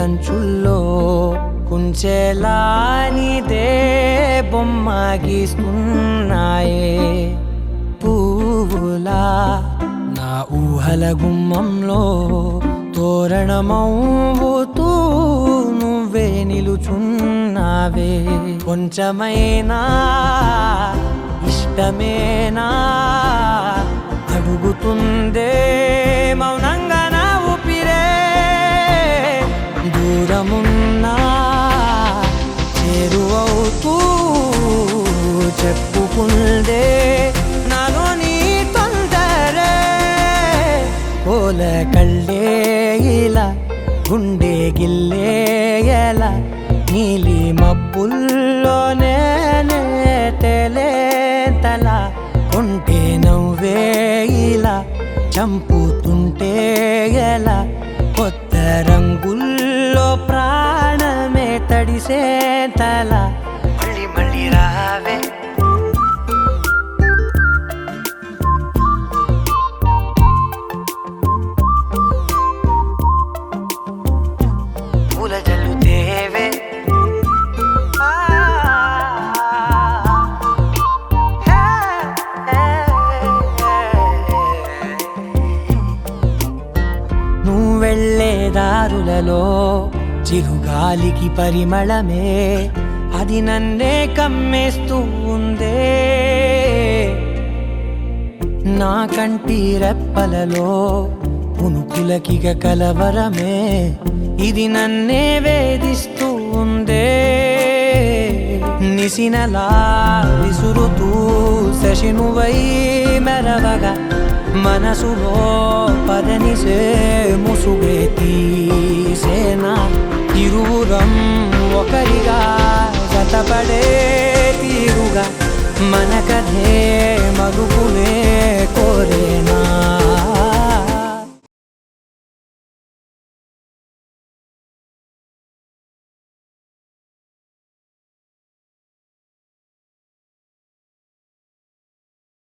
వెన్నెలంచుల్లో కుంచెలా నీదే బొమ్మ గీస్తున్నాయే పువ్వులా నా ఊహల గుమ్మంలో తోరణమవుతూ నువ్వే నిలుచున్నావే కొంచెమైనా ఇష్టమేనా అడుగుతుందే మౌనంగా నా ఊపిరే దూరమున్నా చేరువవుతూ చెప్పుకుందే నాలో నీ తొందరే కోల కళ్ళే ఇలా గుండె గిల్లే ఎలా నీలి మబ్బుల్లోనే తల కొంటే నవ్వే ఇలా చంపుతుంటే ఎలా కొత్త రంగుల్లో ప్రాణమే తడిసే తల మళ్ళీ మళ్ళీ రావే పూల జల్లుతేవే వెళ్ళే దారులలో చిరుగాలికి పరిమళమే అది నన్నే కమ్మేస్తూ ఉందే నా కంటి రెప్పలలో పునుకులకిగ కలవరమే ఇది నన్నే వేధిస్తూ ఉందే నిసినలా విసురుతూ శశినువై మెరవగా మనసులో పదనిసే ముసుగే తీసేనా ఇరువురం ఒకరిగా జతపడే తీరుగా మన కథే మలుపులే కోరేనా